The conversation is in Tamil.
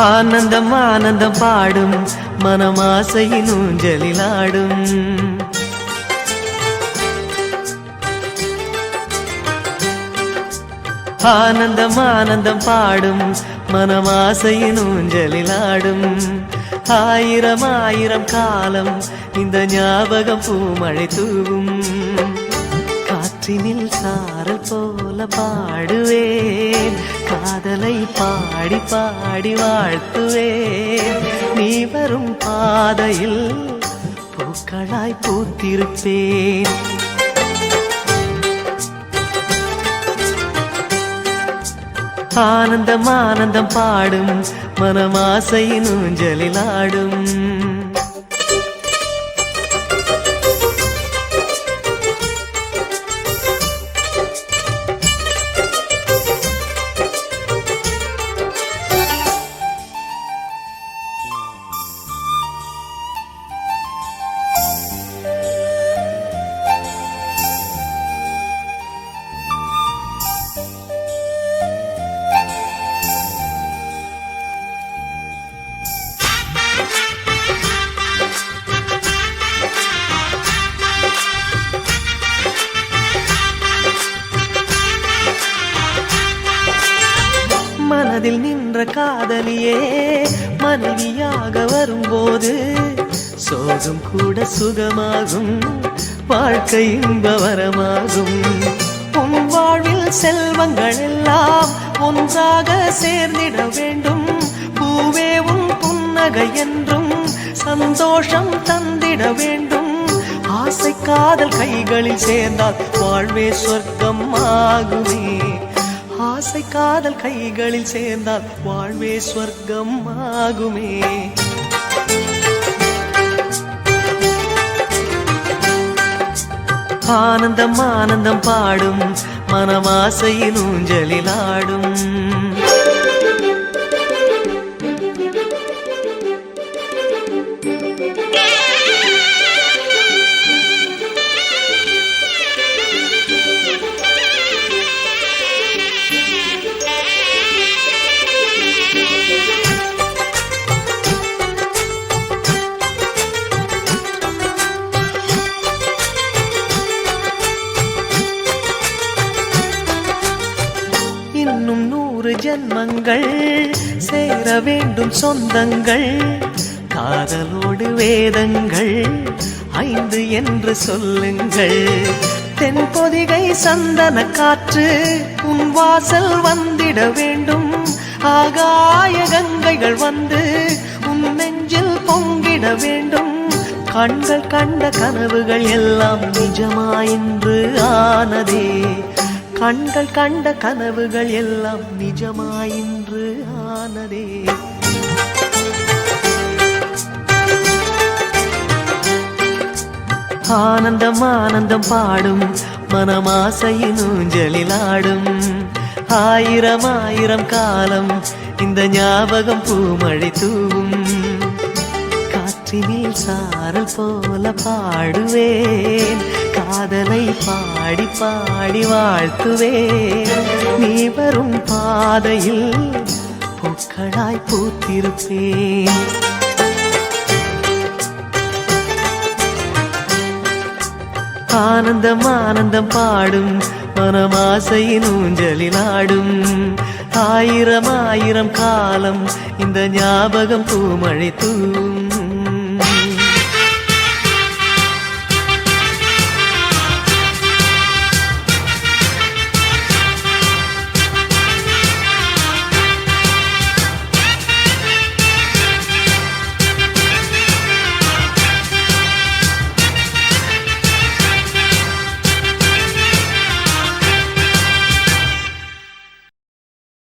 ஆனந்தம் ஆனந்தம் பாடும் மனமாசையின் ஊஞ்சலிலாடும். ஆனந்தம் ஆனந்தம் பாடும் மனமாசையின் ஊஞ்சலிலாடும். ஆயிரம் ஆயிரம் காலம் இந்த ஞாபகம் பூமழை தூவும். காற்றினில் சாரல் போல பாடுவேன், காதலை பாடி பாடி வாழ்த்துவேன். நீ வரும் பாதையில் பூக்களாய் பூத்திருப்பேன். ஆனந்தம் ஆனந்தம் பாடும் மனமாசையின் ஊஞ்சலிலாடும். மனதில் நின்ற காதலியே மனைவியாக வரும்போது சோகம் கூட சுகமாகும், வாழ்க்கை இன்பவரமாகும். உன் வாழ்வில் செல்வங்கள் எல்லாம் ஒன்றாக சேர்ந்திட வேண்டும். பூவே உன் புன்னகை என்றும் சந்தோஷம் தந்திட வேண்டும். ஆசை காதல் கைகளில் சேர்ந்தால் வாழ்வே சொர்க்கம் ஆகுமே. ஆசை காதல் கைகளில் சேர்ந்தால் வாழ்வே சொர்க்கம் ஆகுமே. ஆனந்தம் ஆனந்தம் பாடும் மனமாசையின் ஊஞ்சலிலாடும். இன்னும் 100 ஜன்மங்கள் சேர வேண்டும் சொந்தங்கள். காதலோடு வேதங்கள் 5 என்று சொல்லுங்கள். தென்பொதிகை சந்தன காற்று உன் வாசல் வந்திட வேண்டும். ஆகாய கங்கைகள் வந்து உன் நெஞ்சில் பொங்கிட வேண்டும். கண்கள் கண்ட கனவுகள் எல்லாம் நிஜமாயின்று ஆனதே. கண்கள் கண்ட கனவுகள் எல்லாம் நிஜமாயின்று ஆனதே. ஆனந்தம் ஆனந்தம் பாடும் மனமாசையின் ஊஞ்சலிலாடும். ஆயிரம் ஆயிரம் காலம் இந்த ஞாபகம் பூமழை தூவும். காற்றினில் சாரல் போல பாடுவேன், காதலை பாடி பாடி வாழ்த்துவேன். நீ வரும் பாதையில் பூக்களாய் பூத்திருப்பேன். ஆனந்தம் ஆனந்தம் பாடும் மனமாசையின் ஊஞ்சலிலாடும். ஆயிரம் ஆயிரம் காலம் இந்த ஞாபகம் பூமழை தூவும்.